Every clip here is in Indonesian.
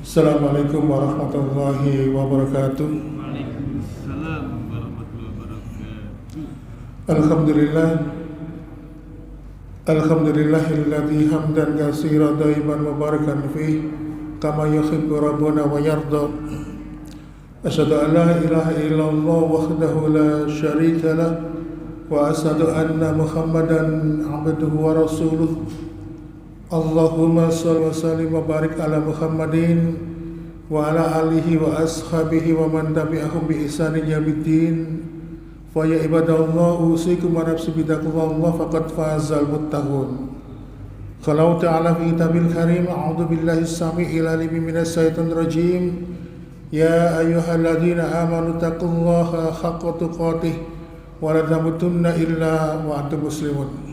Assalamualaikum warahmatullahi wabarakatuh. Waalaikumsalam warahmatullahi wabarakatuh. Alhamdulillahilladzi hamdan katsiran daiman mubarakan fih kama yuhibbu rabbuna wa yarda. Asyhadu an la ilaha illallah wahdahu la syarika lah wa asyhadu anna Muhammadan abduhu wa rasuluh. Allahumma shalli wa sallim wa barik ala Muhammadin wa ala alihi wa ashabihi wa man tabi'ahum bi ihsanin yaumiddin. Fa ya ibadallah usikum wa nafsi bitaqwallah faqad fazal muttaqun. Qalau ta'ala fi kitabil karim a'udzu billahi as-sami'il alim minas syaitonir rajim. Ya ayyuhalladzina amanu taqullaha haqqa tuqatih wa la tamutunna illa wa antum muslimun.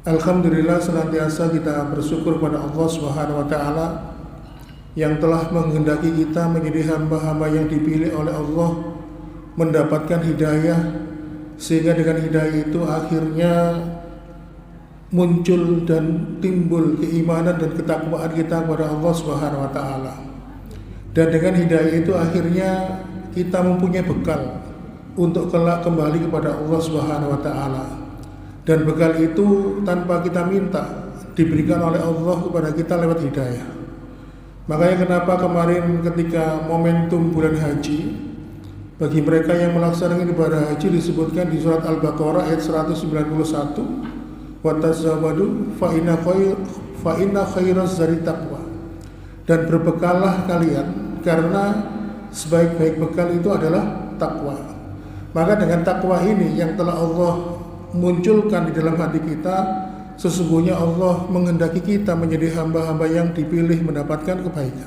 Alhamdulillah, senantiasa kita bersyukur pada Allah Subhanahu wa taala yang telah menghendaki kita menjadi hamba-hamba yang dipilih oleh Allah, mendapatkan hidayah, sehingga dengan hidayah itu akhirnya muncul dan timbul keimanan dan ketakwaan kita kepada Allah Subhanahu wa taala. Dan dengan hidayah itu akhirnya kita mempunyai bekal untuk kelak kembali kepada Allah Subhanahu wa taala. Dan bekal itu tanpa kita minta diberikan oleh Allah kepada kita lewat hidayah. Makanya kenapa kemarin ketika momentum bulan haji, bagi mereka yang melaksanakan ibadah haji disebutkan di surat Al-Baqarah ayat 191, wa tazawwadu fa inna khairaz zadi taqwa. Dan berbekallah kalian karena sebaik-baik bekal itu adalah takwa. Maka dengan takwa ini yang telah Allah munculkan di dalam hati kita, sesungguhnya Allah menghendaki kita menjadi hamba-hamba yang dipilih mendapatkan kebaikan.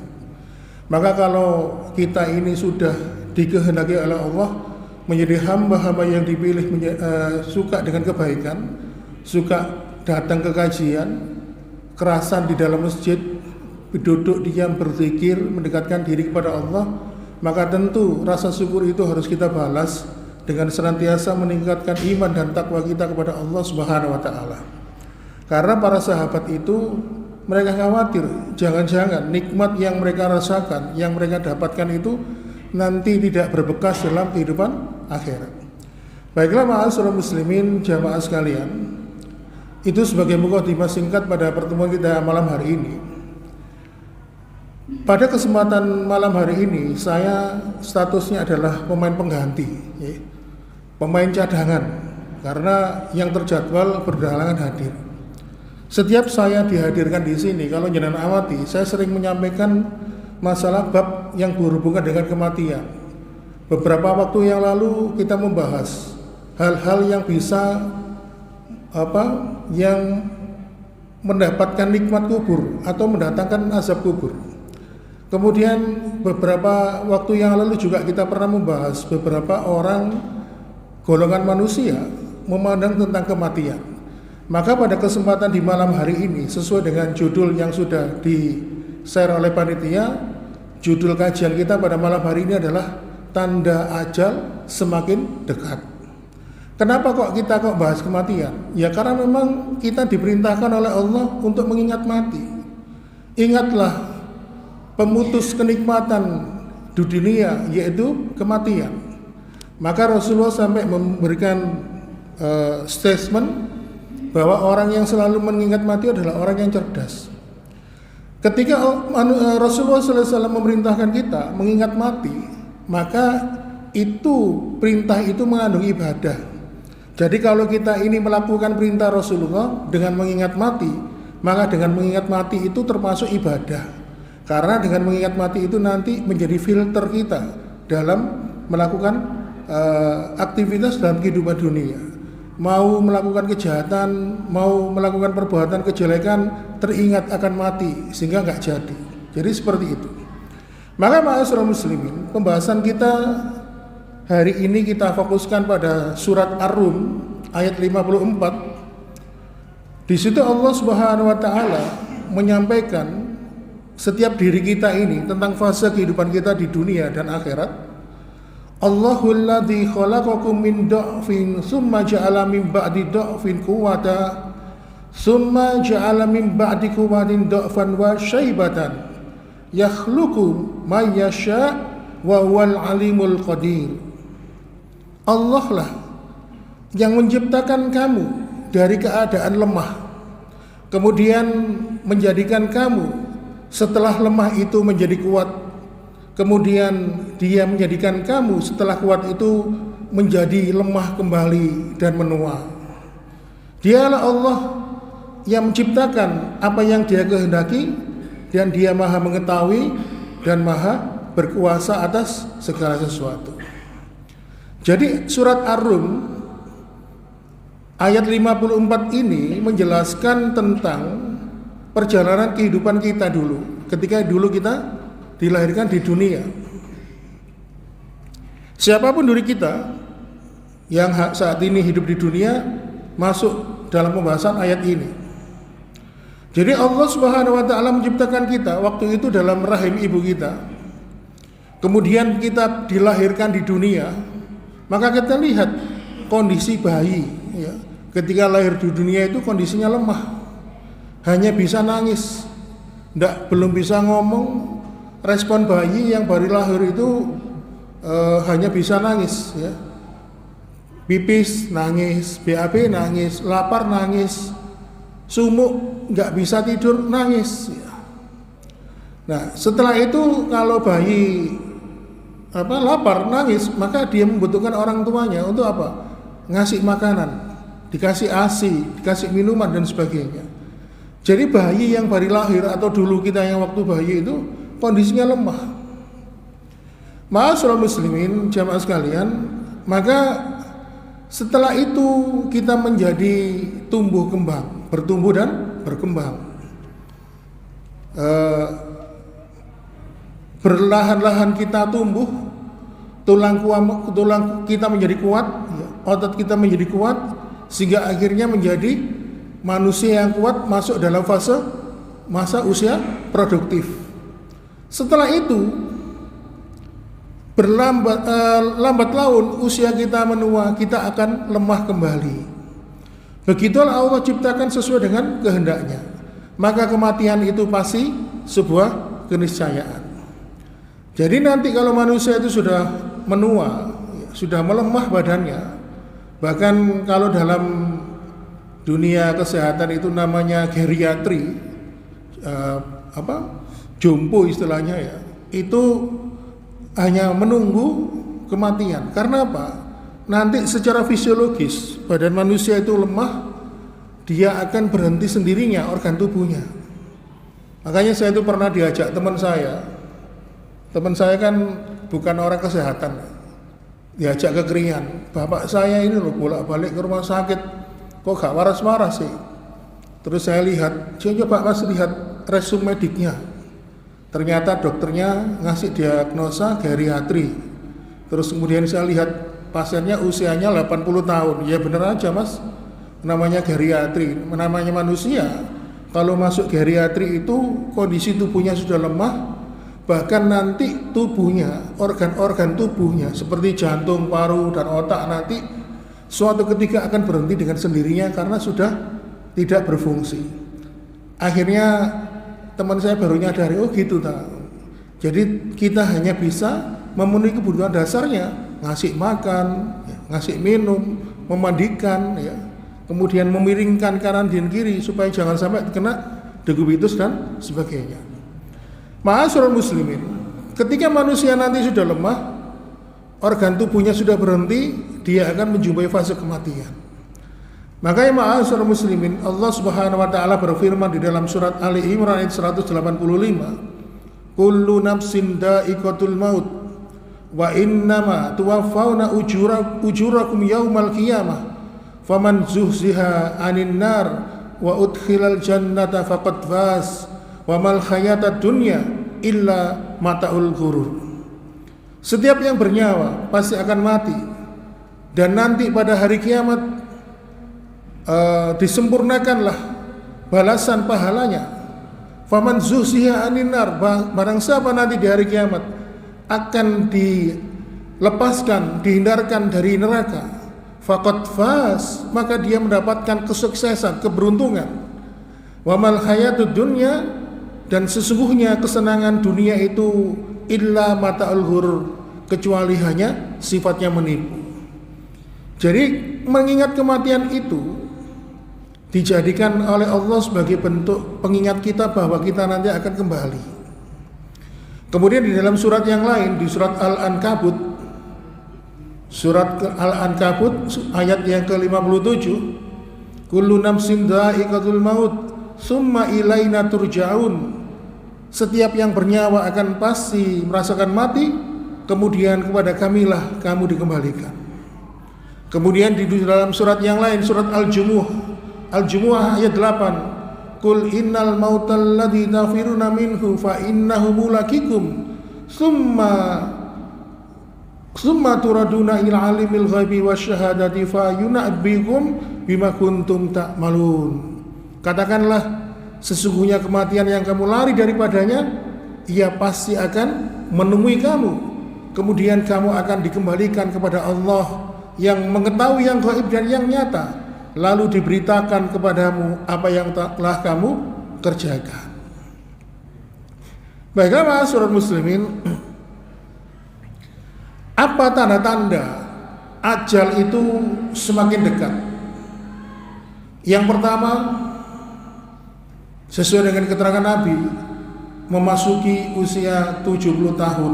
Maka kalau kita ini sudah dikehendaki oleh Allah menjadi hamba-hamba yang dipilih suka dengan kebaikan, suka datang ke kajian, kerasan di dalam masjid, duduk diam berzikir, mendekatkan diri kepada Allah, maka tentu rasa syukur itu harus kita balas dengan senantiasa meningkatkan iman dan takwa kita kepada Allah Subhanahu wa taala. Karena para sahabat itu mereka khawatir jangan-jangan nikmat yang mereka rasakan, yang mereka dapatkan itu nanti tidak berbekas dalam kehidupan akhirat. Baiklah ma'asyiral muslimin jamaah sekalian, itu sebagai mukadimah singkat pada pertemuan kita malam hari ini. Pada kesempatan malam hari ini saya statusnya adalah pemain pengganti, pemain cadangan, karena yang terjadwal berhalangan hadir. Setiap saya dihadirkan di sini, kalau jenengan amati, saya sering menyampaikan masalah bab yang berhubungan dengan kematian. Beberapa waktu yang lalu kita membahas hal-hal yang bisa yang mendapatkan nikmat kubur atau mendatangkan azab kubur. Kemudian beberapa waktu yang lalu juga kita pernah membahas beberapa orang golongan manusia memandang tentang kematian. Maka pada kesempatan di malam hari ini, sesuai dengan judul yang sudah di-share oleh panitia, judul kajian kita pada malam hari ini adalah tanda ajal semakin dekat. Kenapa kita bahas kematian? Ya karena memang kita diperintahkan oleh Allah untuk mengingat mati. Ingatlah pemutus kenikmatan di dunia, yaitu kematian. Maka Rasulullah sampai memberikan statement bahwa orang yang selalu mengingat mati adalah orang yang cerdas. Ketika Rasulullah SAW memerintahkan kita mengingat mati, maka itu perintah itu mengandung ibadah. Jadi kalau kita ini melakukan perintah Rasulullah dengan mengingat mati, maka dengan mengingat mati itu termasuk ibadah. Karena dengan mengingat mati itu nanti menjadi filter kita dalam melakukan aktivitas dalam kehidupan dunia. Mau melakukan kejahatan, mau melakukan perbuatan kejelekan, teringat akan mati sehingga nggak jadi. Jadi seperti itu. Maka ma'asyiral muslimin, pembahasan kita hari ini kita fokuskan pada surat Ar-Rum ayat 54. Di situ Allah Subhanahu wa taala menyampaikan setiap diri kita ini tentang fase kehidupan kita di dunia dan akhirat. Allahul ladzi khalaqakum min dha'fin tsumma ja'ala min ba'di dha'fin quwwata tsumma ja'ala min ba'di quwwatin dha'fan wa syaibatan yakhluqu may yasha wa huwal alimul qadir. Allah lah yang menciptakan kamu dari keadaan lemah, kemudian menjadikan kamu setelah lemah itu menjadi kuat, kemudian Dia menjadikan kamu setelah kuat itu menjadi lemah kembali dan menua. Dialah Allah yang menciptakan apa yang Dia kehendaki, dan Dia maha mengetahui dan maha berkuasa atas segala sesuatu. Jadi surat Ar-Rum ayat 54 ini menjelaskan tentang perjalanan kehidupan kita dulu, ketika dulu kita dilahirkan di dunia. Siapapun dari kita yang saat ini hidup di dunia masuk dalam pembahasan ayat ini. Jadi Allah Subhanahu wa taala menciptakan kita waktu itu dalam rahim ibu kita. Kemudian kita dilahirkan di dunia, maka kita lihat kondisi bayi ya. Ketika lahir di dunia itu kondisinya lemah. Hanya bisa nangis. Belum bisa ngomong. Respon bayi yang baru lahir itu hanya bisa nangis ya. Pipis nangis, BAB nangis, lapar nangis, sumuk nggak bisa tidur nangis ya. Nah setelah itu kalau bayi lapar nangis, maka dia membutuhkan orang tuanya untuk apa? Ngasih makanan, dikasih ASI, dikasih minuman dan sebagainya. Jadi bayi yang baru lahir atau dulu kita yang waktu bayi itu kondisinya lemah. Ma'asyiral muslimin jamaah sekalian, maka setelah itu kita menjadi tumbuh kembang, bertumbuh dan berkembang. Berlahan-lahan kita tumbuh, tulang kita menjadi kuat, otot kita menjadi kuat, sehingga akhirnya menjadi manusia yang kuat masuk dalam fase masa usia produktif. Setelah itu lambat laun usia kita menua, kita akan lemah kembali. Begitulah Allah ciptakan sesuai dengan kehendaknya. Maka kematian itu pasti sebuah keniscayaan. Jadi nanti kalau manusia itu sudah menua, sudah melemah badannya, bahkan kalau dalam dunia kesehatan itu namanya geriatri, jompo istilahnya ya, itu hanya menunggu kematian. Karena apa? Nanti secara fisiologis badan manusia itu lemah, dia akan berhenti sendirinya organ tubuhnya. Makanya saya itu pernah diajak teman saya kan bukan orang kesehatan, diajak ke Krian. Bapak saya ini loh bolak-balik ke rumah sakit, kok gak waras-waras sih. Terus saya lihat, coba Mas lihat resume mediknya. Ternyata dokternya ngasih diagnosa geriatri. Terus kemudian saya lihat pasiennya usianya 80 tahun. Ya benar aja Mas, namanya geriatri, namanya manusia. Kalau masuk geriatri itu kondisi tubuhnya sudah lemah, bahkan nanti tubuhnya, organ-organ tubuhnya seperti jantung, paru, dan otak nanti suatu ketika akan berhenti dengan sendirinya karena sudah tidak berfungsi. Akhirnya teman saya baru nyadari, oh gitu tak. Jadi kita hanya bisa memenuhi kebutuhan dasarnya, ngasih makan, ngasih minum, memandikan, ya, kemudian memiringkan kanan dan kiri supaya jangan sampai kena degubitus dan sebagainya. Ma'asyiral muslimin, ketika manusia nanti sudah lemah, organ tubuhnya sudah berhenti, dia akan menjumpai fase kematian. Makanya ma'asyiral muslimin, Allah Subhanahu wa taala berfirman di dalam surat Ali Imran ayat 185, kullu nafsin dha'iqatul maut wa innama tuwaffawna ujurakum yaumal qiyamah faman zuhziha 'anil nar wa udkhilal jannata faqad faz wa mal hayatad dunya illa mataul ghurur. Setiap yang bernyawa pasti akan mati, dan nanti pada hari kiamat disempurnakanlah balasan pahalanya. Faman zuhziha 'anil nar, barang siapa nanti di hari kiamat akan dilepaskan, dihindarkan dari neraka, faqad faz, maka dia mendapatkan kesuksesan, keberuntungan. Wa mal hayatud dunya dan sesungguhnya kesenangan dunia itu illa mata'ul ghurur, kecuali hanya sifatnya menipu. Jadi mengingat kematian itu dijadikan oleh Allah sebagai bentuk pengingat kita bahwa kita nanti akan kembali. Kemudian di dalam surat yang lain, di surat Al-Ankabut, ayat yang ke-57, kullu nafsin dha'iqatul maut summa ilaina turja'un, setiap yang bernyawa akan pasti merasakan mati, kemudian kepada kamilah kamu dikembalikan. Kemudian di dalam surat yang lain, surat Al-Jumu'ah ayat 8, Qul innal mautal ladzi tafiruna minhu fa innahu mulaqikum summa turaduna ila alimil ghaibi wasyahadati fa yunabbiukum bima kuntum ta'malun. Katakanlah, sesungguhnya kematian yang kamu lari daripadanya, ia pasti akan menemui kamu. Kemudian kamu akan dikembalikan kepada Allah yang mengetahui yang gaib dan yang nyata, lalu diberitakan kepadamu apa yang telah kamu kerjakan. Baiklah saudara muslimin, apa tanda-tanda ajal itu semakin dekat? Yang pertama, sesuai dengan keterangan Nabi, memasuki usia 70 tahun.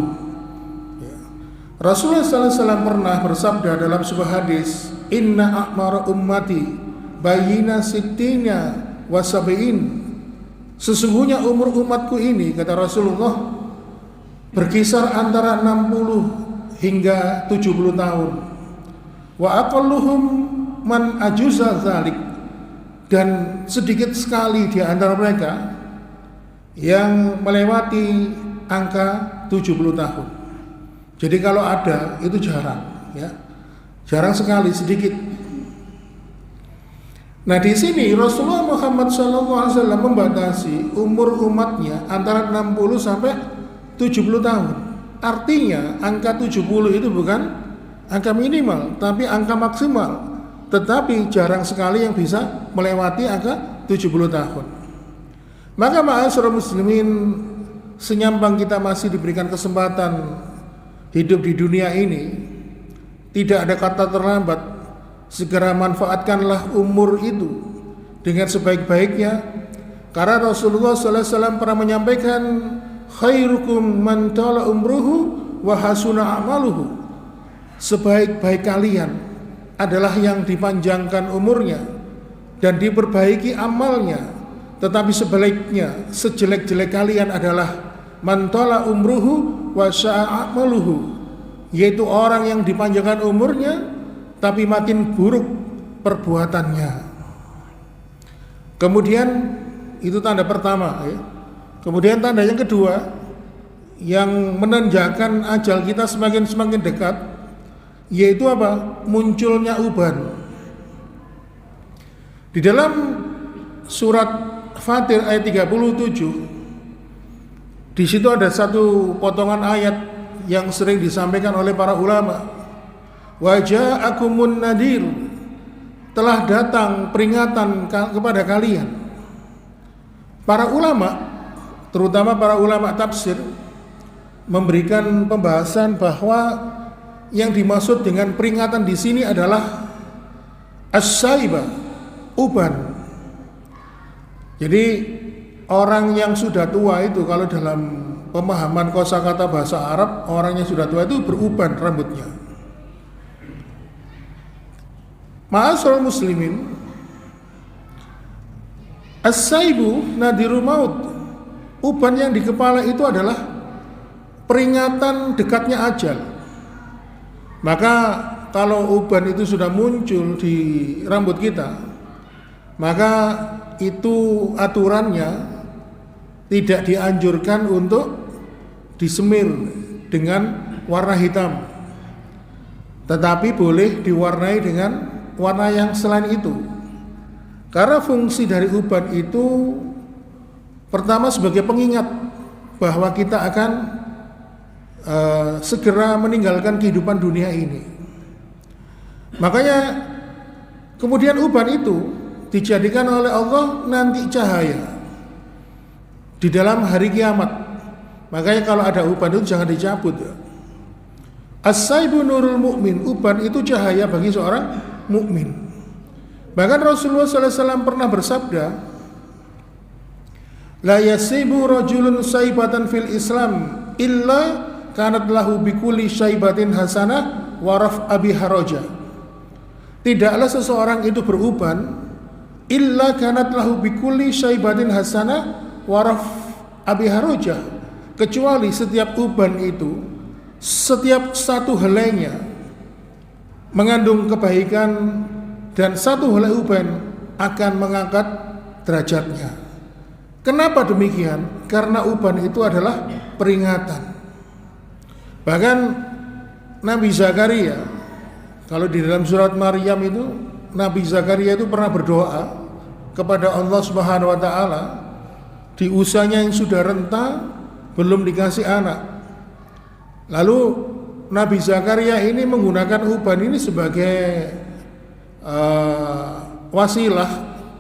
Rasulullah SAW pernah bersabda dalam sebuah hadis, Inna a'mara ummati bayina sittina wa sab'in. Sesungguhnya umur umatku ini, kata Rasulullah, berkisar antara 60 hingga 70 tahun. Wa aqalluhum man ajuza dzalik, dan sedikit sekali di antara mereka yang melewati angka 70 tahun. Jadi kalau ada itu jarang, ya. Jarang sekali, sedikit. Nah, di sini Rasulullah Muhammad SAW membatasi umur umatnya antara 60 sampai 70 tahun. Artinya angka 70 itu bukan angka minimal, tapi angka maksimal. Tetapi jarang sekali yang bisa melewati angka 70 tahun. Maka ma'asyiral muslimin, senyambang kita masih diberikan kesempatan hidup di dunia ini, tidak ada kata terlambat. Segera manfaatkanlah umur itu dengan sebaik-baiknya, karena Rasulullah SAW pernah menyampaikan, khairukum man tala umruhu wa hasuna amaluhu. Sebaik-baik kalian adalah yang dipanjangkan umurnya dan diperbaiki amalnya. Tetapi sebaliknya, sejelek-jelek kalian adalah man tala umruhu wa sa'a amaluhu, yaitu orang yang dipanjangkan umurnya tapi makin buruk perbuatannya. Kemudian itu tanda pertama, ya. Kemudian tanda yang kedua yang menandakan ajal kita semakin dekat, yaitu apa? Munculnya uban. Di dalam surat Fatir ayat 37, di situ ada satu potongan ayat yang sering disampaikan oleh para ulama. Wa ja'akumun nadir, telah datang peringatan kepada kalian. Para ulama, terutama para ulama tafsir, memberikan pembahasan bahwa yang dimaksud dengan peringatan di sini adalah as-saibah, uban. Jadi orang yang sudah tua itu, kalau dalam pemahaman kosakata bahasa Arab, orang yang sudah tua itu beruban rambutnya. Ma'asyiral muslimin, as-saibu nadiru maut, uban yang di kepala itu adalah peringatan dekatnya ajal. Maka kalau uban itu sudah muncul di rambut kita, maka itu aturannya tidak dianjurkan untuk disemir dengan warna hitam, tetapi boleh diwarnai dengan warna yang selain itu. Karena fungsi dari uban itu pertama sebagai pengingat bahwa kita akan segera meninggalkan kehidupan dunia ini. Makanya kemudian uban itu dijadikan oleh Allah nanti cahaya. di dalam hari kiamat. Makanya kalau ada uban itu jangan dicabut ya. As-saibu nurul mu'min, uban itu cahaya bagi seorang mukmin. Bahkan Rasulullah SAW pernah bersabda, la yasibu rajulun saibatan fil Islam illa kanat lahu bikulli syaibatin hasanah waraf abi haraja. Tidaklah seseorang itu beruban illa kanat lahu bikulli syaibatin hasanah waraf abi haraja, kecuali setiap uban itu, setiap satu helainya mengandung kebaikan dan satu helai uban akan mengangkat derajatnya. Kenapa demikian? Karena uban itu adalah peringatan. Bahkan Nabi Zakaria, kalau di dalam surat Maryam itu, Nabi Zakaria itu pernah berdoa kepada Allah Subhanahu wa taala di usianya yang sudah renta, belum dikasih anak. Lalu Nabi Zakaria ini menggunakan uban ini sebagai wasilah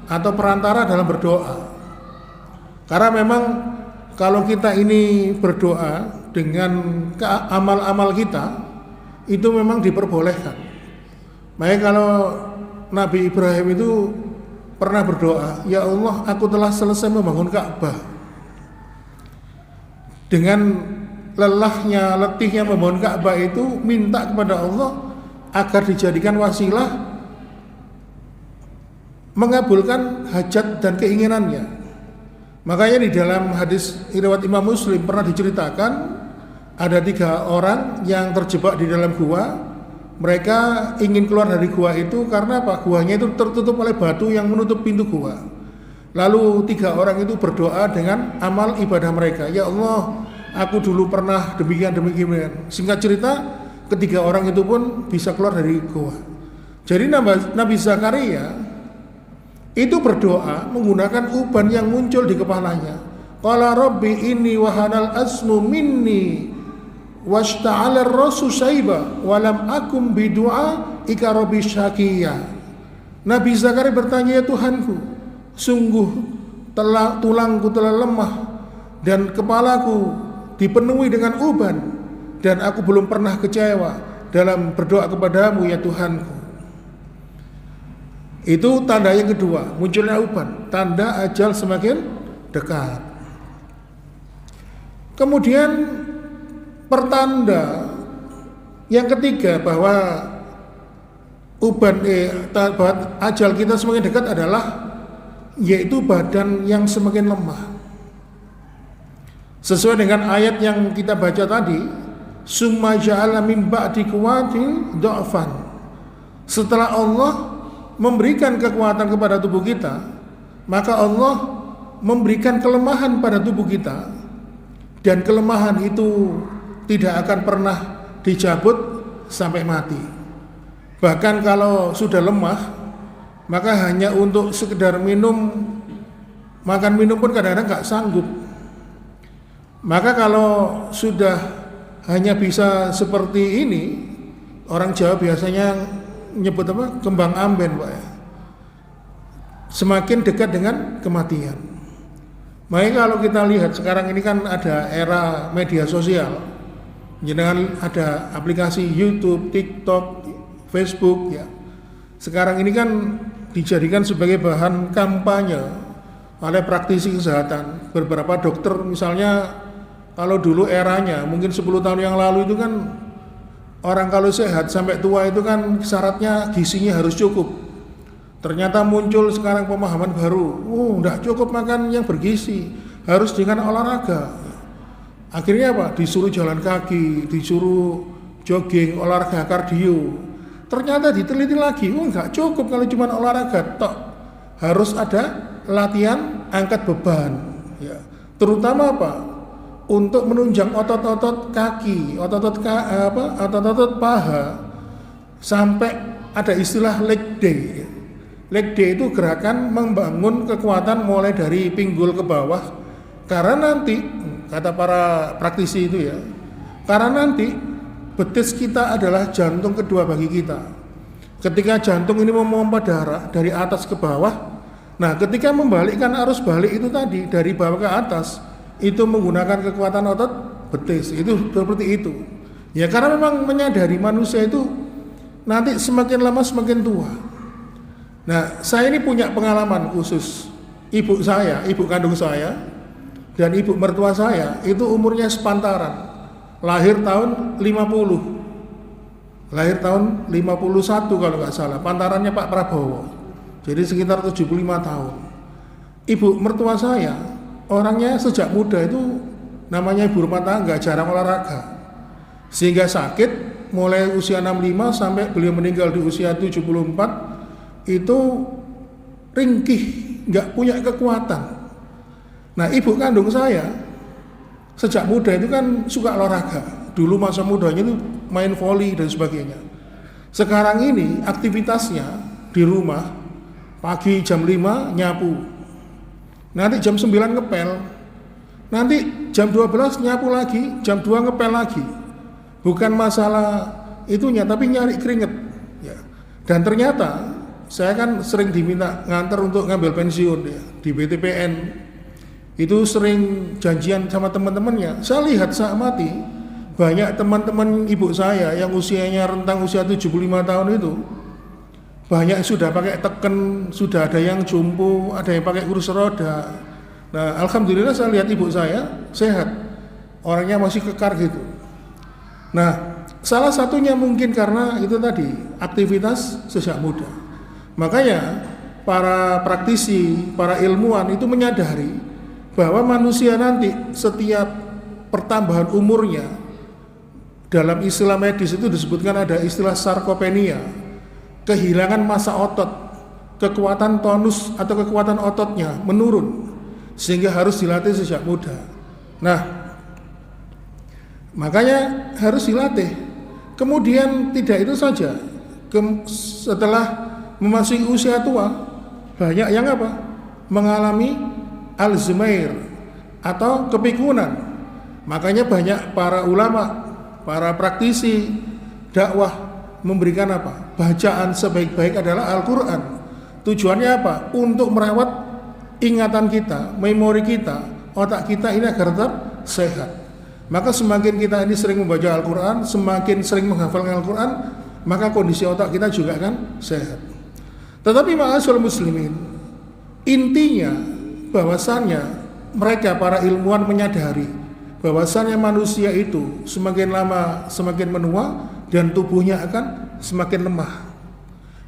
atau perantara dalam berdoa. Karena memang kalau kita ini berdoa dengan amal-amal kita itu memang diperbolehkan. Makanya kalau Nabi Ibrahim itu pernah berdoa, ya Allah, aku telah selesai membangun Ka'bah. Dengan lelahnya, letihnya membangun Ka'bah itu, minta kepada Allah agar dijadikan wasilah mengabulkan hajat dan keinginannya. Makanya di dalam hadis riwayat Imam Muslim pernah diceritakan ada 3 orang yang terjebak di dalam gua. Mereka ingin keluar dari gua itu karena apa? Guanya itu tertutup oleh batu yang menutup pintu gua. Lalu 3 orang itu berdoa dengan amal ibadah mereka. Ya Allah, aku dulu pernah demikian. Singkat cerita, ketiga orang itu pun bisa keluar dari gua. Jadi Nabi Zakaria itu berdoa menggunakan uban yang muncul di kepalanya. Qala rabbi inni wahanal asmu minni washta'ala ar-rasu syaiba walam akum bidu'a ika rabbi syakiyya. Nabi Zakaria bertanya, ya Tuhanku, sungguh tulangku telah lemah dan kepalaku dipenuhi dengan uban, dan aku belum pernah kecewa dalam berdoa kepadamu ya Tuhanku. Itu tanda yang kedua, munculnya uban, tanda ajal semakin dekat. Kemudian pertanda yang ketiga bahwa bahwa ajal kita semakin dekat adalah yaitu badan yang semakin lemah. Sesuai dengan ayat yang kita baca tadi, summa ja'ala min ba'di quwwatin dha'fan. Setelah Allah memberikan kekuatan kepada tubuh kita, maka Allah memberikan kelemahan pada tubuh kita, dan kelemahan itu tidak akan pernah dicabut sampai mati. Bahkan kalau sudah lemah, maka hanya untuk sekedar makan minum pun kadang-kadang gak sanggup. Maka kalau sudah hanya bisa seperti ini, orang Jawa biasanya nyebut apa? Kembang amben, Pak ya. Semakin dekat dengan kematian. Makanya kalau kita lihat sekarang ini kan ada era media sosial. Jangan ada aplikasi YouTube, TikTok, Facebook ya. Sekarang ini kan dijadikan sebagai bahan kampanye oleh praktisi kesehatan. Beberapa dokter misalnya, kalau dulu eranya mungkin 10 tahun yang lalu itu kan orang kalau sehat sampai tua itu kan syaratnya gizinya harus cukup. Ternyata muncul sekarang pemahaman baru, enggak cukup makan yang bergizi, harus dengan olahraga. Akhirnya apa? Disuruh jalan kaki, disuruh jogging, olahraga kardio. Ternyata diteliti lagi, enggak cukup kalau cuma olahraga tok. Harus ada latihan angkat beban ya. Terutama apa? Untuk menunjang otot-otot kaki, otot-otot paha, sampai ada istilah leg day. Leg day itu gerakan membangun kekuatan mulai dari pinggul ke bawah. Karena nanti, kata para praktisi itu ya, karena nanti betis kita adalah jantung kedua bagi kita. Ketika jantung ini memompa darah dari atas ke bawah, Nah, ketika membalikkan arus balik itu tadi dari bawah ke atas, itu menggunakan kekuatan otot betis, itu seperti itu. Ya karena memang menyadari manusia itu nanti semakin lama semakin tua. Nah, saya ini punya pengalaman khusus. Ibu saya, ibu kandung saya, dan ibu mertua saya itu umurnya sepantaran. Lahir tahun 50. Lahir tahun 51 kalau nggak salah. Pantarannya Pak Prabowo. Jadi sekitar 75 tahun. Ibu mertua saya orangnya sejak muda itu namanya ibu rumah tangga, jarang olahraga. Sehingga sakit mulai usia 65 sampai beliau meninggal di usia 74 itu ringkih, nggak punya kekuatan. Nah, ibu kandung saya sejak muda itu kan suka olahraga. Dulu masa mudanya itu main voli dan sebagainya. Sekarang ini aktivitasnya di rumah pagi jam 5 nyapu, nanti jam 9 ngepel, nanti jam 12 nyapu lagi, jam 2 ngepel lagi. Bukan masalah itunya, tapi nyari keringet ya. Dan ternyata saya kan sering diminta nganter untuk ngambil pensiun ya, di BTPN. Itu sering janjian sama teman-temannya. Saya lihat saat mati banyak teman-teman ibu saya yang usianya rentang usia 75 tahun itu banyak sudah pakai teken, sudah ada yang jumbo, ada yang pakai kursi roda. Nah, alhamdulillah saya lihat ibu saya sehat, orangnya masih kekar gitu. Nah, salah satunya mungkin karena itu tadi aktivitas sejak muda. Makanya para praktisi, para ilmuwan itu menyadari bahwa manusia nanti setiap pertambahan umurnya, dalam istilah medis itu disebutkan ada istilah sarkopenia, kehilangan massa otot, kekuatan tonus atau kekuatan ototnya menurun, sehingga harus dilatih sejak muda. Nah, makanya harus dilatih. Kemudian tidak itu saja, setelah memasuki usia tua, banyak yang apa? Mengalami Alzheimer atau kepikunan. Makanya banyak para ulama, para praktisi dakwah memberikan apa? Bacaan sebaik-baik adalah Al-Quran. Tujuannya apa? Untuk merawat ingatan kita, memori kita, otak kita ini agar tetap sehat. Maka semakin kita ini sering membaca Al-Quran, semakin sering menghafalkan Al-Quran, maka kondisi otak kita juga akan sehat. Tetapi ma'asyiral muslimin, intinya bahwasannya mereka para ilmuwan menyadari bahwasannya manusia itu semakin lama semakin menua dan tubuhnya akan semakin lemah.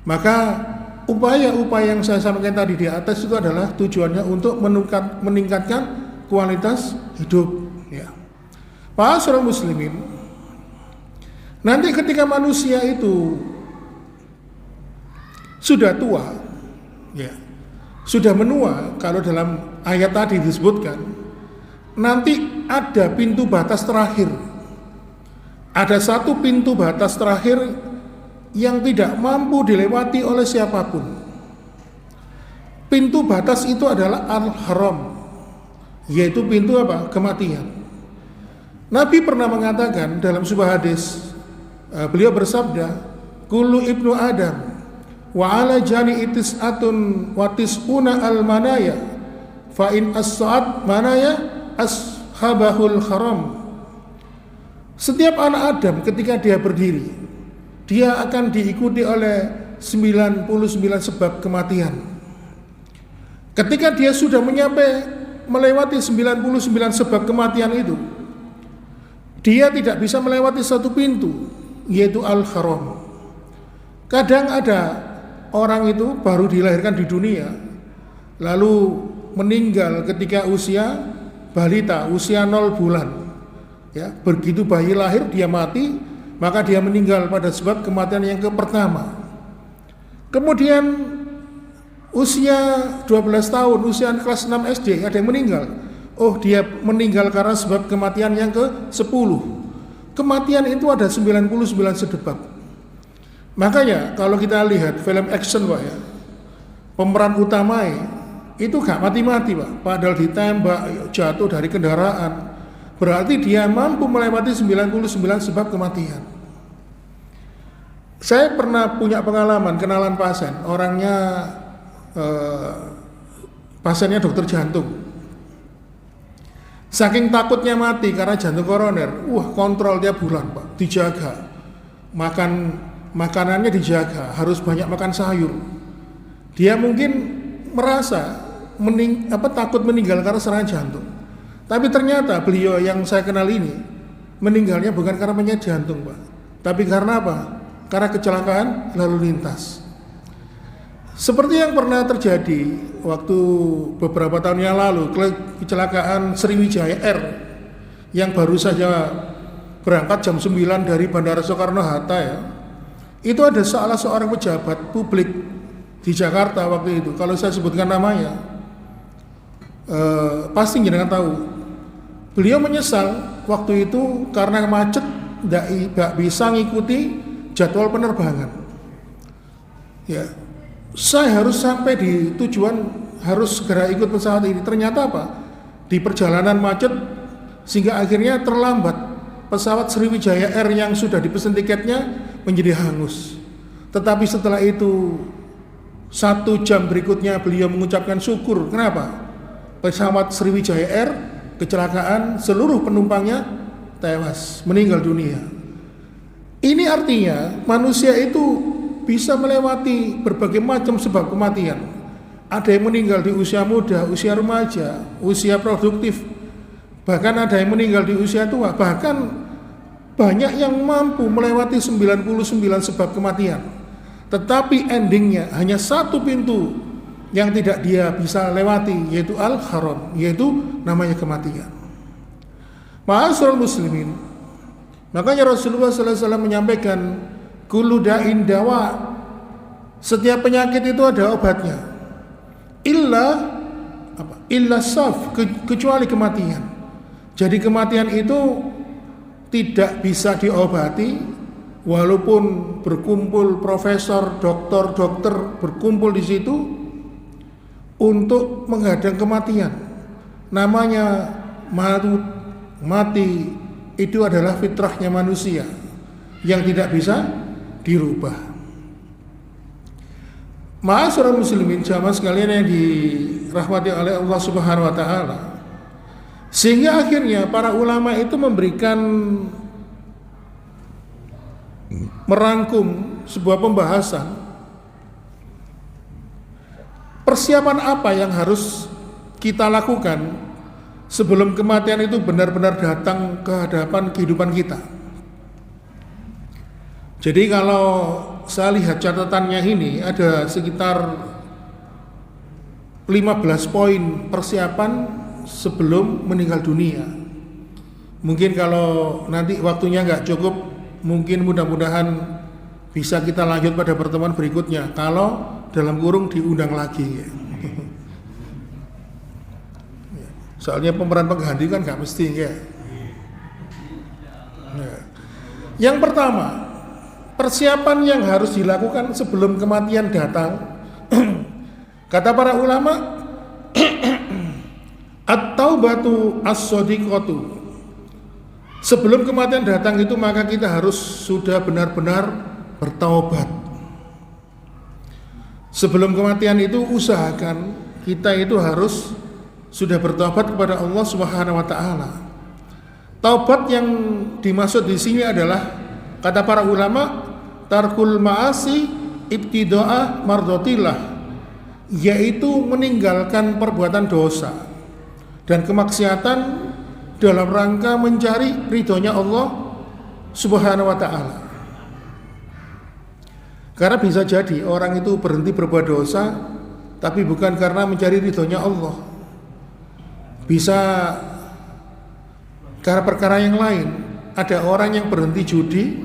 Maka upaya-upaya yang saya sampaikan tadi di atas itu adalah tujuannya untuk meningkatkan kualitas hidup ya. Ma'asyiral muslimin, nanti ketika manusia itu sudah tua ya, sudah menua, kalau dalam ayat tadi disebutkan nanti ada pintu batas terakhir. Ada satu pintu batas terakhir yang tidak mampu dilewati oleh siapapun. Pintu batas itu adalah al-haram, yaitu pintu apa? Kematian. Nabi pernah mengatakan dalam sebuah hadis, beliau bersabda, kullu ibnu adam wa ala jani itis'atun wa tis'una al-manaya fa in as-sa'at manaya ashabahul haram. Setiap anak Adam ketika dia berdiri, dia akan diikuti oleh 99 sebab kematian. Ketika dia sudah melewati 99 sebab kematian itu, dia tidak bisa melewati satu pintu, yaitu al-haram. Kadang ada orang itu baru dilahirkan di dunia, lalu meninggal ketika usia balita, usia 0 bulan. Ya, begitu bayi lahir dia mati, maka dia meninggal pada sebab kematian yang pertama. Kemudian usia 12 tahun, usia kelas 6 SD ada yang meninggal. Oh, dia meninggal karena sebab kematian yang ke-10. Kematian itu ada 99 sebab. Makanya kalau kita lihat film action Pak ya, pemeran utama itu gak mati-mati Pak, padahal ditembak, jatuh dari kendaraan. Berarti dia mampu melewati 99 sebab kematian. Saya pernah punya pengalaman kenalan pasien, orangnya pasiennya dokter jantung. Saking takutnya mati karena jantung koroner, kontrol tiap bulan Pak, dijaga. Makanannya dijaga, harus banyak makan sayur. Dia mungkin merasa takut meninggal karena serangan jantung. Tapi ternyata beliau yang saya kenal ini meninggalnya bukan karena penyakit jantung Pak, tapi karena apa? Karena kecelakaan lalu lintas. Seperti yang pernah terjadi waktu beberapa tahun yang lalu, kecelakaan Sriwijaya Air yang baru saja berangkat jam 9 dari Bandara Soekarno-Hatta ya. Itu ada salah seorang pejabat publik di Jakarta waktu itu. Kalau saya sebutkan namanya, pasti jenengan tahu. Beliau menyesal waktu itu karena macet, tidak bisa ngikuti jadwal penerbangan. Ya, saya harus sampai di tujuan, harus segera ikut pesawat ini. Ternyata apa? Di perjalanan macet sehingga akhirnya terlambat. Pesawat Sriwijaya Air yang sudah dipesan tiketnya menjadi hangus. Tetapi setelah itu 1 jam berikutnya beliau mengucapkan syukur. Kenapa? Pesawat Sriwijaya Air kecelakaan, seluruh penumpangnya tewas, meninggal dunia. Ini artinya manusia itu bisa melewati berbagai macam sebab kematian. Ada yang meninggal di usia muda, usia remaja, usia produktif. Bahkan ada yang meninggal di usia tua. Bahkan banyak yang mampu melewati 99 sebab kematian. Tetapi endingnya hanya satu pintu yang tidak dia bisa lewati, yaitu al-haram, yaitu namanya kematian. Ma'asyiral muslimin, makanya Rasulullah SAW menyampaikan kullu da'in dawa, setiap penyakit itu ada obatnya, illa saf, kecuali kematian. Jadi kematian itu tidak bisa diobati, walaupun berkumpul profesor, dokter berkumpul di situ untuk menghadang kematian. Namanya mati itu adalah fitrahnya manusia yang tidak bisa dirubah. Ma'asyiral muslimin, jamaah sekalian yang dirahmati oleh Allah Subhanahu wa taala. Sehingga akhirnya para ulama itu merangkum sebuah pembahasan. Persiapan apa yang harus kita lakukan sebelum kematian itu benar-benar datang ke hadapan kehidupan kita. Jadi kalau saya lihat catatannya ini ada sekitar 15 poin persiapan sebelum meninggal dunia. Mungkin kalau nanti waktunya nggak cukup, mungkin mudah-mudahan bisa kita lanjut pada pertemuan berikutnya. Kalau dalam kurung diundang lagi. Soalnya pemeran pengganti kan nggak mesti ya. Yang pertama, persiapan yang harus dilakukan sebelum kematian datang. Kata para ulama, at-taubatu as-shadiqatu. Sebelum kematian datang itu maka kita harus sudah benar-benar bertaubat. Sebelum kematian itu usahakan kita itu harus sudah bertobat kepada Allah Subhanahu wa taala. Taubat yang dimaksud di sini adalah kata para ulama tarkul ma'asi ibtida'a mardatillah, yaitu meninggalkan perbuatan dosa dan kemaksiatan dalam rangka mencari ridhonya Allah Subhanahu wa taala. Karena bisa jadi orang itu berhenti berbuat dosa tapi bukan karena mencari ridhonya Allah. Bisa karena perkara yang lain. Ada orang yang berhenti judi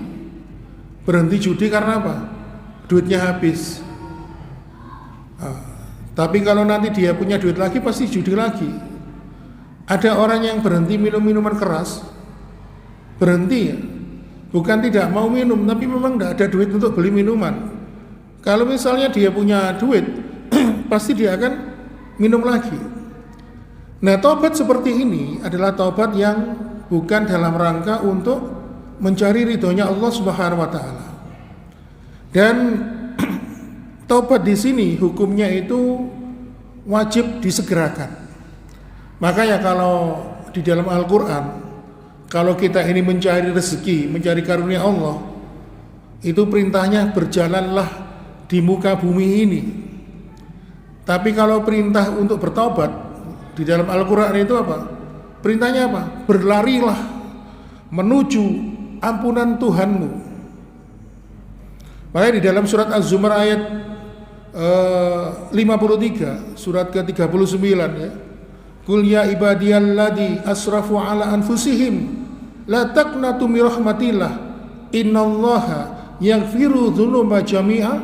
karena apa? Duitnya habis. Tapi kalau nanti dia punya duit lagi pasti judi lagi. Ada orang yang berhenti minum minuman keras, berhenti ya, bukan tidak mau minum, tapi memang tidak ada duit untuk beli minuman. Kalau misalnya dia punya duit, pasti dia akan minum lagi. Nah, taubat seperti ini adalah taubat yang bukan dalam rangka untuk mencari ridhonya Allah Subhanahu wa taala. Dan taubat di sini hukumnya itu wajib disegerakan. Makanya kalau di dalam Al-Quran, kalau kita ini mencari rezeki, mencari karunia Allah, itu perintahnya berjalanlah di muka bumi ini. Tapi kalau perintah untuk bertobat di dalam Al-Quran itu apa? Perintahnya apa? Berlarilah menuju ampunan Tuhanmu. Makanya di dalam surat Az-Zumar ayat 53, surat ke-39 ya. Qul ya ibadiyalladzi asrafu ala anfusihim la taqnatu min rahmatillah innallaha yaghfiru dzunuba jami'a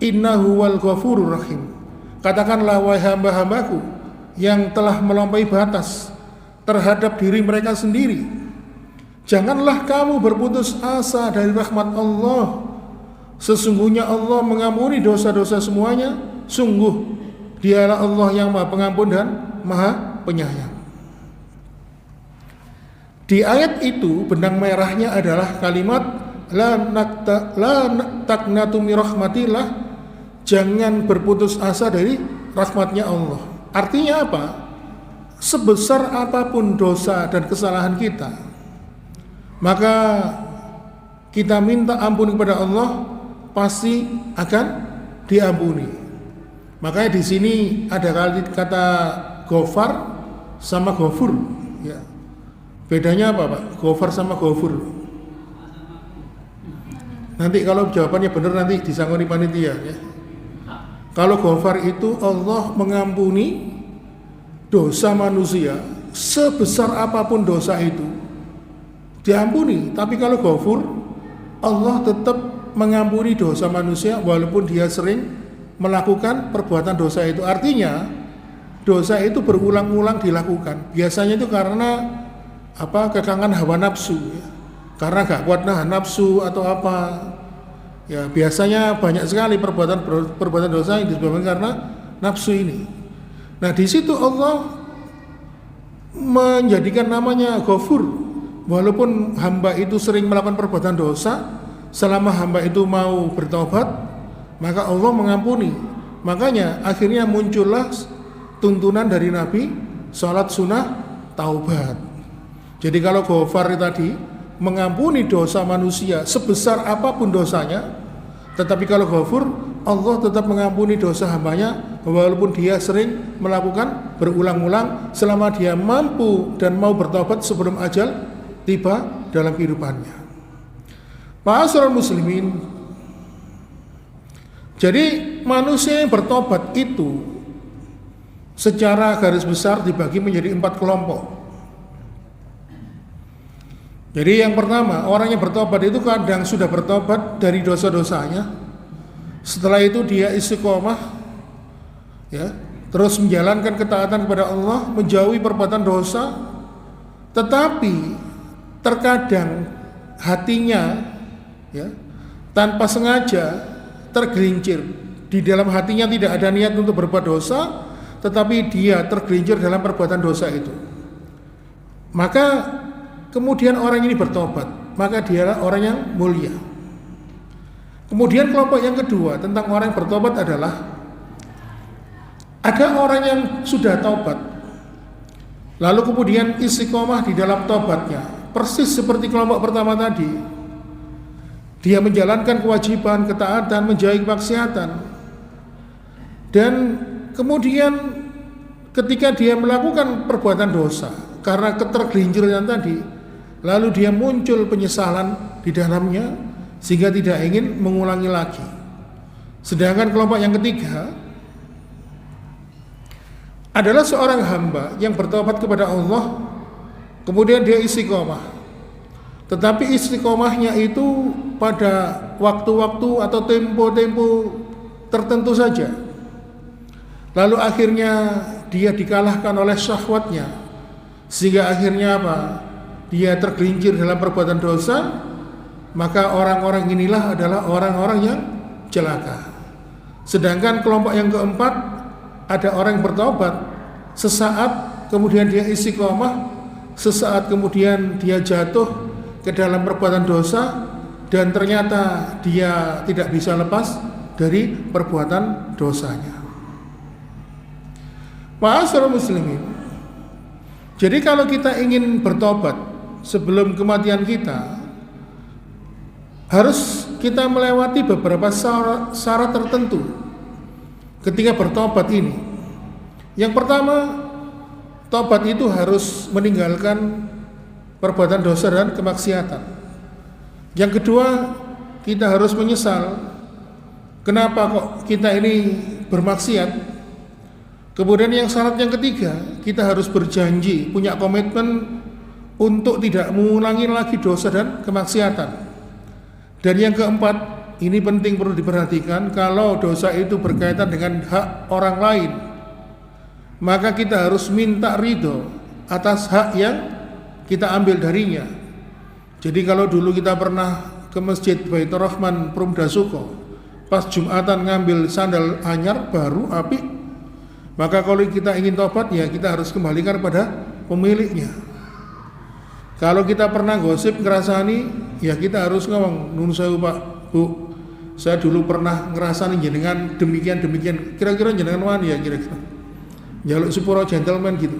innahu wal ghafurur rahim. Katakanlah wahai hamba-hambaku yang telah melampaui batas terhadap diri mereka sendiri, janganlah kamu berputus asa dari rahmat Allah. Sesungguhnya Allah mengampuni dosa-dosa semuanya. Sungguh Dialah Allah yang Maha Pengampun dan Maha Penyayang. Di ayat itu benang merahnya adalah kalimat la taqnatu min rahmatillah, jangan berputus asa dari rahmatnya Allah. Artinya apa? Sebesar apapun dosa dan kesalahan kita, maka kita minta ampun kepada Allah, pasti akan diampuni. Makanya di sini ada kata Ghafar sama Ghafur, ya. Bedanya apa, Pak? Ghafar sama Ghafur. Nanti kalau jawabannya benar nanti disangoni panitia, ya. Kalau Ghafar itu Allah mengampuni dosa manusia sebesar apapun dosa itu diampuni. Tapi kalau Ghafur, Allah tetap mengampuni dosa manusia walaupun dia sering melakukan perbuatan dosa itu. Artinya dosa itu berulang-ulang dilakukan. Biasanya itu karena kekangan hawa nafsu, ya. Karena gak kuat nahan nafsu atau apa. Ya, biasanya banyak sekali perbuatan dosa yang disebabkan karena nafsu ini. Nah, di situ Allah menjadikan namanya Ghafur. Walaupun hamba itu sering melakukan perbuatan dosa, selama hamba itu mau bertobat, maka Allah mengampuni. Makanya akhirnya muncullah tuntunan dari Nabi, salat sunnah taubat. Jadi kalau Ghafar tadi mengampuni dosa manusia sebesar apapun dosanya, tetapi kalau Ghafur, Allah tetap mengampuni dosa hambanya walaupun dia sering melakukan berulang-ulang selama dia mampu dan mau bertobat sebelum ajal tiba dalam kehidupannya. Ma'asyiral muslimin, jadi manusia yang bertobat itu secara garis besar dibagi menjadi 4 kelompok. Jadi yang pertama, orang yang bertobat itu kadang sudah bertobat dari dosa-dosanya. Setelah itu dia istiqomah, ya, terus menjalankan ketaatan kepada Allah, menjauhi perbuatan dosa. Tetapi terkadang hatinya, ya, tanpa sengaja tergelincir. Di dalam hatinya tidak ada niat untuk berbuat dosa, tetapi dia tergelincir dalam perbuatan dosa itu. Maka kemudian orang ini bertobat, maka dialah orang yang mulia. Kemudian kelompok yang kedua tentang orang yang bertobat adalah ada orang yang sudah taubat, lalu kemudian istiqomah di dalam taubatnya, persis seperti kelompok pertama tadi. Dia menjalankan kewajiban, ketaatan, menjauhi kemaksiatan, dan kemudian ketika dia melakukan perbuatan dosa karena ketergelinciran tadi, lalu dia muncul penyesalan di dalamnya sehingga tidak ingin mengulangi lagi. Sedangkan kelompok yang ketiga adalah seorang hamba yang bertobat kepada Allah, kemudian dia istiqomah. Tetapi istiqomahnya itu pada waktu-waktu atau tempo-tempo tertentu saja. Lalu akhirnya dia dikalahkan oleh syahwatnya, sehingga akhirnya apa? Dia tergelincir dalam perbuatan dosa. Maka orang-orang inilah adalah orang-orang yang celaka. Sedangkan kelompok yang keempat, ada orang yang bertobat sesaat, kemudian dia istiqomah, sesaat kemudian dia jatuh ke dalam perbuatan dosa, dan ternyata dia tidak bisa lepas dari perbuatan dosanya. Ma'asyiral muslimin. Jadi kalau kita ingin bertobat sebelum kematian kita, harus kita melewati beberapa syarat tertentu ketika bertobat ini. Yang pertama, tobat itu harus meninggalkan perbuatan dosa dan kemaksiatan. Yang kedua, kita harus menyesal kenapa kok kita ini bermaksiat. Kemudian yang syarat yang ketiga, kita harus berjanji, punya komitmen untuk tidak mengulangi lagi dosa dan kemaksiatan. Dan yang keempat, ini penting perlu diperhatikan, kalau dosa itu berkaitan dengan hak orang lain, maka kita harus minta ridho atas hak yang kita ambil darinya. Jadi kalau dulu kita pernah ke masjid Baitur Rahman Prumdasuko, pas Jumatan ngambil sandal anyar baru apik, maka kalau kita ingin tobat ya kita harus kembalikan pada pemiliknya. Kalau kita pernah gosip ngerasani, ya kita harus ngomong, nun sewu Pak, Bu, saya dulu pernah ngerasani jenengan demikian. Kira-kira jenengan wani ya kira-kira. Jaluk sepuro gentleman gitu.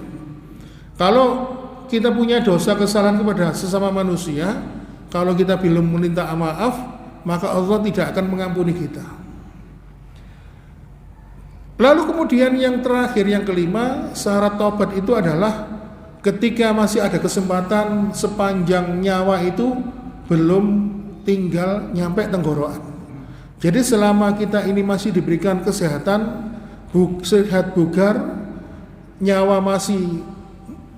Kalau kita punya dosa kesalahan kepada sesama manusia, kalau kita belum meminta maaf, maka Allah tidak akan mengampuni kita. Lalu kemudian yang terakhir, yang kelima, syarat tobat itu adalah ketika masih ada kesempatan sepanjang nyawa itu belum tinggal nyampe tenggorokan. Jadi selama kita ini masih diberikan kesehatan, sehat bugar, nyawa masih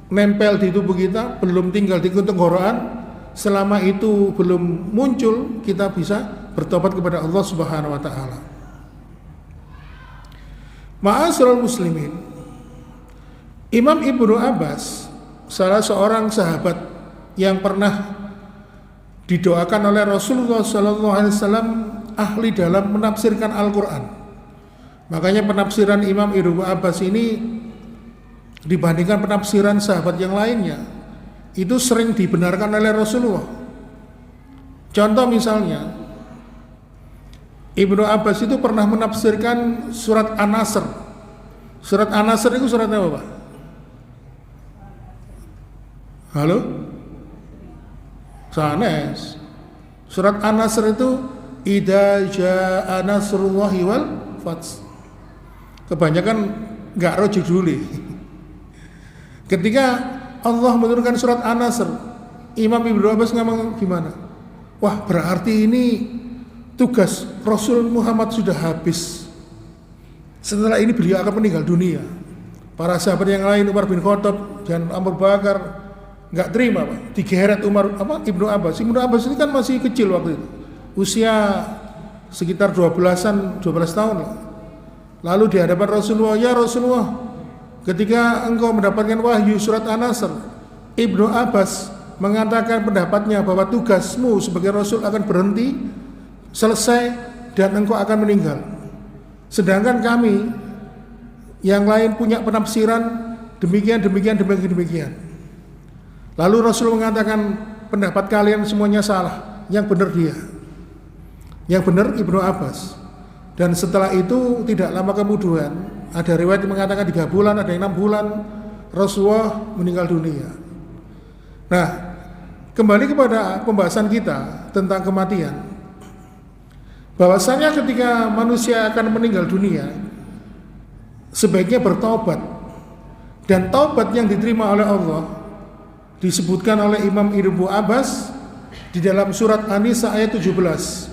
nempel di tubuh kita, belum tinggal di tenggorokan, selama itu belum muncul, kita bisa bertobat kepada Allah Subhanahu wa taala. Ma'asyiral muslimin, Imam Ibnu Abbas, salah seorang sahabat yang pernah didoakan oleh Rasulullah SAW, ahli dalam menafsirkan Al-Quran. Makanya penafsiran Imam Ibnu Abbas ini dibandingkan penafsiran sahabat yang lainnya, itu sering dibenarkan oleh Rasulullah. Contoh misalnya, Ibnu Abbas itu pernah menafsirkan surat An-Nasr. Surat An-Nasr itu surat apa, Pak? Halo? Sanes. Surat An-Nasr itu idza jaa nasrullahi wal fath. Kebanyakan enggak ro judulnya. Ketika Allah menurunkan surat An-Nasr, Imam Ibnu Abbas ngomong gimana? Wah, berarti ini tugas Rasul Muhammad sudah habis. Setelah ini beliau akan meninggal dunia. Para sahabat yang lain, Umar bin Khattab dan Abu Bakar, nggak terima, Pak. Digeret Ibnu Abbas. Ibnu Abbas ini kan masih kecil waktu itu, usia sekitar 12 tahun lah. Lalu di hadapan Rasulullah, ya Rasulullah, ketika engkau mendapatkan wahyu surat An-Nasr, Ibnu Abbas mengatakan pendapatnya bahwa tugasmu sebagai Rasul akan berhenti, selesai, dan engkau akan meninggal. Sedangkan kami yang lain punya penafsiran demikian. Lalu Rasul mengatakan pendapat kalian semuanya salah, yang benar dia, yang benar Ibnu Abbas. Dan setelah itu tidak lama kemudian, ada riwayat yang mengatakan 3 bulan, ada yang 6 bulan, Rasulullah meninggal dunia. Nah, kembali kepada pembahasan kita tentang kematian. Bahwasanya ketika manusia akan meninggal dunia, sebaiknya bertaubat. Dan taubat yang diterima oleh Allah disebutkan oleh Imam Ibnu Abbas di dalam surat An-Nisa ayat 17.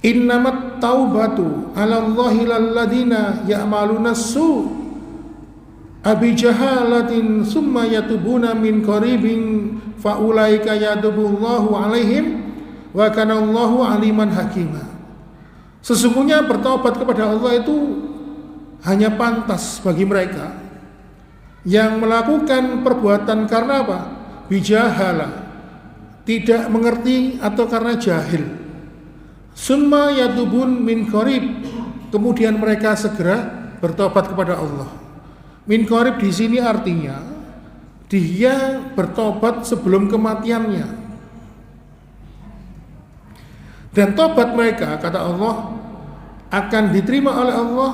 Innamat taubatu 'alallahi lalladzina ya'maluna su abi jahalatin summa yatubuna min qaribin faulaika yatubullahu 'alaihim wa kanallahu aliman hakima. Sesungguhnya bertobat kepada Allah itu hanya pantas bagi mereka yang melakukan perbuatan karena apa? Bijahalah, tidak mengerti atau karena jahil. Summa yatubun min qarib, kemudian mereka segera bertobat kepada Allah. Min qarib di sini artinya dia bertobat sebelum kematiannya. Dan tobat mereka, kata Allah, akan diterima oleh Allah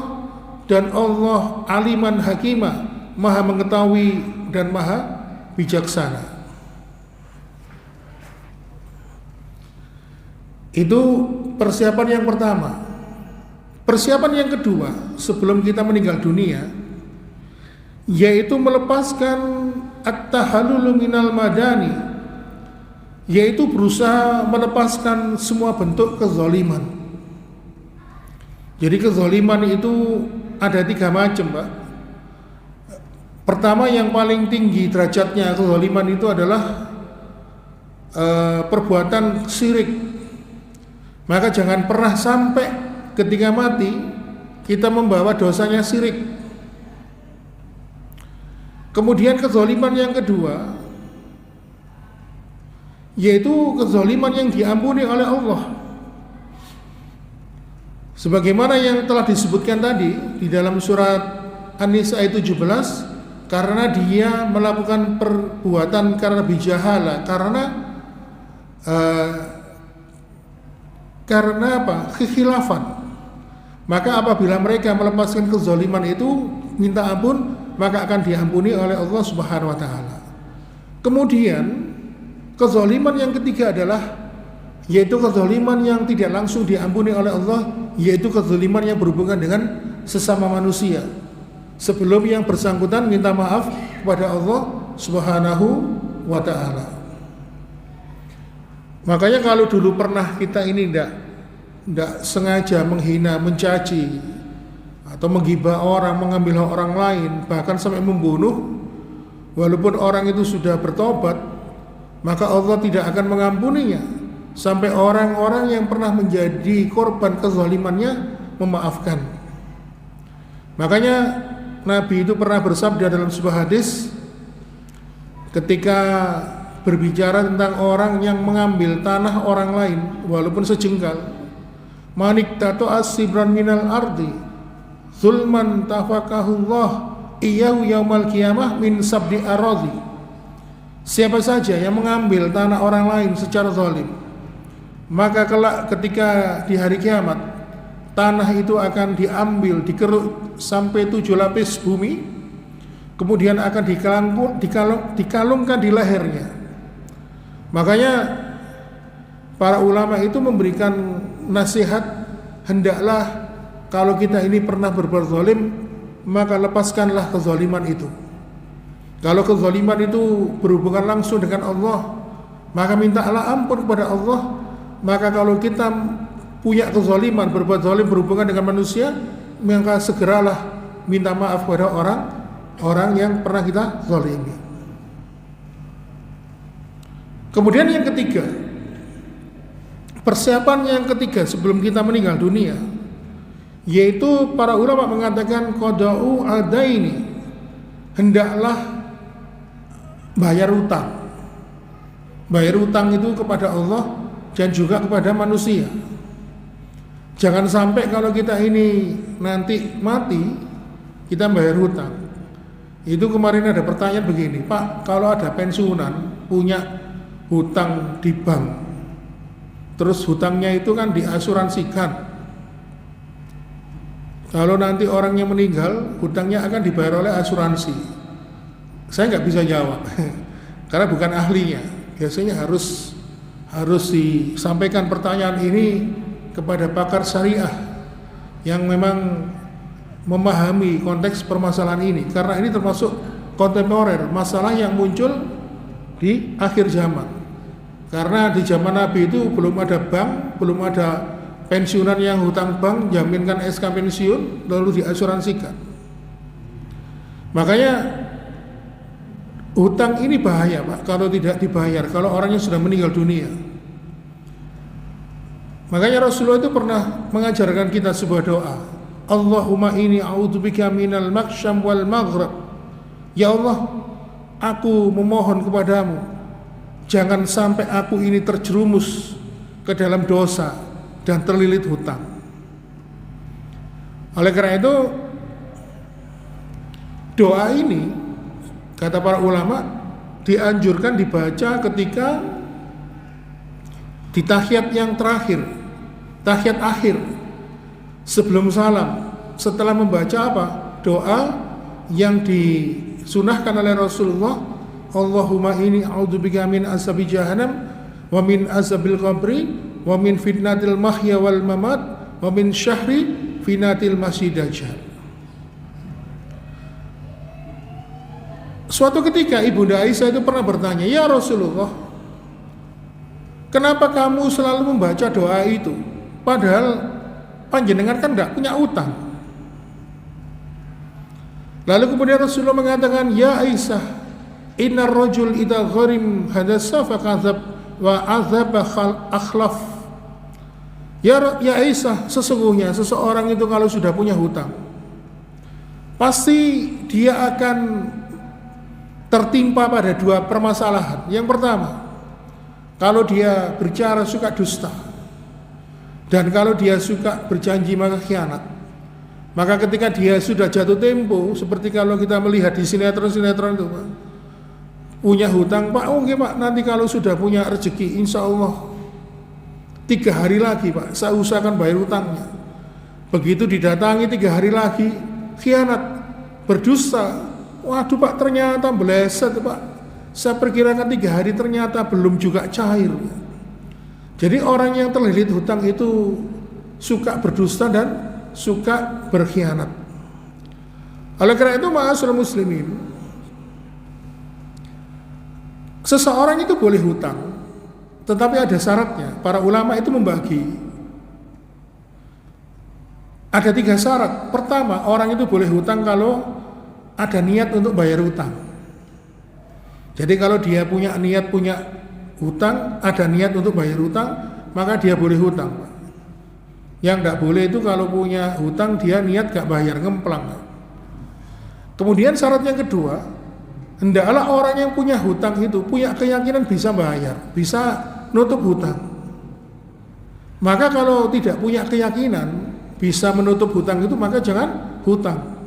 dan Allah aliman hakimah, maha mengetahui dan maha bijaksana. Itu persiapan yang pertama. Persiapan yang kedua sebelum kita meninggal dunia, yaitu melepaskan at-tahallulu minal madani, yaitu berusaha melepaskan semua bentuk kezaliman. Jadi kezaliman itu ada 3 macam, Pak. Pertama, yang paling tinggi derajatnya kezaliman itu adalah perbuatan syirik. Maka jangan pernah sampai ketika mati kita membawa dosanya syirik. Kemudian kezaliman yang kedua, yaitu kezaliman yang diampuni oleh Allah. Sebagaimana yang telah disebutkan tadi di dalam surat An-Nisa ayat 17, karena dia melakukan perbuatan karena bijahala, karena apa? Kekhilafan. Maka apabila mereka melepaskan kezaliman itu, minta ampun, maka akan diampuni oleh Allah Subhanahu wa taala. Kemudian kezaliman yang ketiga adalah yaitu kezaliman yang tidak langsung diampuni oleh Allah, yaitu kezaliman yang berhubungan dengan sesama manusia. Sebelum yang bersangkutan minta maaf kepada Allah Subhanahu wa taala. Makanya kalau dulu pernah kita ini tidak sengaja menghina, mencaci atau menggibah orang, mengambil hak orang lain, bahkan sampai membunuh, walaupun orang itu sudah bertobat, maka Allah tidak akan mengampuninya sampai orang-orang yang pernah menjadi korban kezalimannya memaafkan. Makanya Nabi itu pernah bersabda dalam sebuah hadis ketika berbicara tentang orang yang mengambil tanah orang lain walaupun sejengkal, manik tato asibran minal ardi zulman tafakahullah iyahu yaumal qiyamah min sabdi aradhi. Siapa saja yang mengambil tanah orang lain secara zalim, maka kelak ketika di hari kiamat tanah itu akan diambil, dikeruk sampai 7 lapis bumi, kemudian akan dikalungkan di lehernya. Makanya para ulama itu memberikan nasihat, hendaklah kalau kita ini pernah berbuat zalim, maka lepaskanlah kezaliman itu. Kalau kezaliman itu berhubungan langsung dengan Allah, maka mintalah ampun kepada Allah. Maka kalau kita punya kezaliman, berbuat zalim berhubungan dengan manusia, maka segeralah minta maaf kepada orang yang pernah kita zalimi. Kemudian yang ketiga, persiapan yang ketiga sebelum kita meninggal dunia, yaitu para ulama mengatakan qada'u adaini, hendaklah bayar utang. Bayar utang itu kepada Allah dan juga kepada manusia. Jangan sampai kalau kita ini nanti mati kita bayar hutang. Itu kemarin ada pertanyaan begini, Pak, kalau ada pensiunan punya hutang di bank, terus hutangnya itu kan diasuransikan, kalau nanti orangnya meninggal hutangnya akan dibayar oleh asuransi. Saya nggak bisa jawab karena bukan ahlinya. Biasanya harus disampaikan pertanyaan ini kepada pakar syariah yang memang memahami konteks permasalahan ini, karena ini termasuk kontemporer, masalah yang muncul di akhir zaman. Karena di zaman Nabi itu belum ada bank, belum ada pensiunan yang hutang bank, jaminkan SK pensiun lalu diasuransikan. Makanya hutang ini bahaya, Pak, kalau tidak dibayar, kalau orangnya sudah meninggal dunia. Makanya Rasulullah itu pernah mengajarkan kita sebuah doa, Allahumma inni a'udzubika minal maksyam wal maghrib. Ya Allah, aku memohon kepadamu, jangan sampai aku ini terjerumus ke dalam dosa dan terlilit hutang. Oleh karena itu, doa ini kata para ulama dianjurkan dibaca ketika di tahiyat yang terakhir, tahiyat akhir sebelum salam, setelah membaca apa? Doa yang disunahkan oleh Rasulullah, Allahumma inni a'udzubika min azabi jahannam wa min azabil qabri wa min fitnatil mahya wal mamat wa min syahri fitnatil masih dajjal. Suatu ketika Ibunda Aisyah itu pernah bertanya, "Ya Rasulullah, kenapa kamu selalu membaca doa itu? Padahal panjenengan kan enggak punya utang." Lalu kemudian Rasulullah mengatakan, "Ya Aisyah, innar rajul idza gharim hadasa fakadzab wa azaba akhlaf." Ya Aisyah, sesungguhnya seseorang itu kalau sudah punya hutang, pasti dia akan tertimpa pada dua permasalahan. Yang pertama, kalau dia bicara suka dusta, dan kalau dia suka berjanji maka khianat. Maka ketika dia sudah jatuh tempo, seperti kalau kita melihat di sinetron-sinetron itu, Pak, punya hutang, Pak, oke Pak, nanti kalau sudah punya rezeki, insya Allah 3 hari lagi Pak, saya usahakan bayar hutangnya. Begitu didatangi 3 hari lagi, khianat, berdusta. Waduh Pak, ternyata meleset Pak, saya perkirakan 3 hari ternyata belum juga cair. Jadi orang yang terlilit hutang itu suka berdusta dan suka berkhianat. Oleh karena itu ma'asyiral muslimin, seseorang itu boleh hutang, tetapi ada syaratnya. Para ulama itu membagi ada 3 syarat. Pertama, orang itu boleh hutang kalau ada niat untuk bayar hutang. Jadi kalau dia punya niat punya hutang, ada niat untuk bayar hutang, maka dia boleh hutang. Yang tidak boleh itu kalau punya hutang dia niat gak bayar, ngemplang. Kemudian syarat yang kedua, hendaklah orang yang punya hutang itu punya keyakinan bisa bayar, bisa nutup hutang. Maka kalau tidak punya keyakinan bisa menutup hutang itu, maka jangan hutang.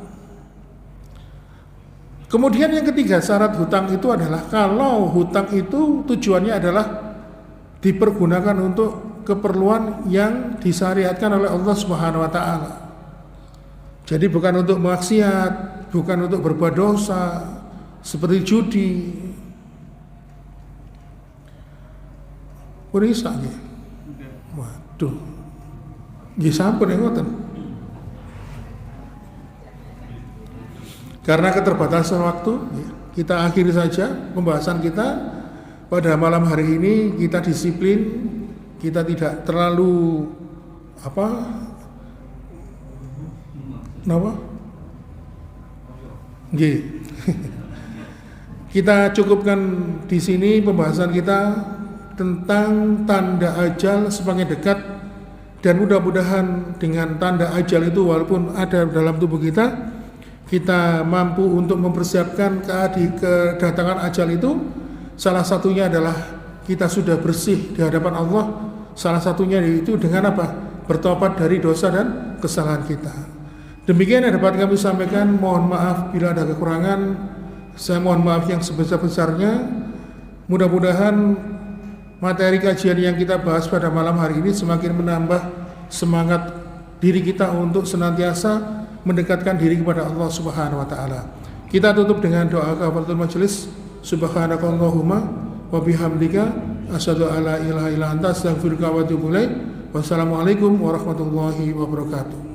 Kemudian yang ketiga, syarat hutang itu adalah kalau hutang itu tujuannya adalah dipergunakan untuk keperluan yang disyariatkan oleh Allah Subhanahu wa taala. Jadi bukan untuk maksiat, bukan untuk berbuat dosa seperti judi. Perisa nggih. Waduh. Nggih sampun ngoten. Karena keterbatasan waktu, kita akhiri saja pembahasan kita pada malam hari ini. Kita disiplin, kita tidak terlalu Kita cukupkan di sini pembahasan kita tentang tanda ajal semakin dekat, dan mudah-mudahan dengan tanda ajal itu walaupun ada dalam tubuh kita mampu untuk mempersiapkan kedatangan ajal itu. Salah satunya adalah kita sudah bersih di hadapan Allah. Salah satunya itu dengan apa? Bertobat dari dosa dan kesalahan kita. Demikian yang dapat kami sampaikan. Mohon maaf bila ada kekurangan. Saya mohon maaf yang sebesar-besarnya. Mudah-mudahan materi kajian yang kita bahas pada malam hari ini semakin menambah semangat diri kita untuk senantiasa mendekatkan diri kepada Allah Subhanahu wa taala. Kita tutup dengan doa kafaratul majelis. Subhanakallahumma wa bihamdika asyhadu an la ilaha illa anta astaghfiruka wa atubu ilaik. Wassalamualaikum warahmatullahi wabarakatuh.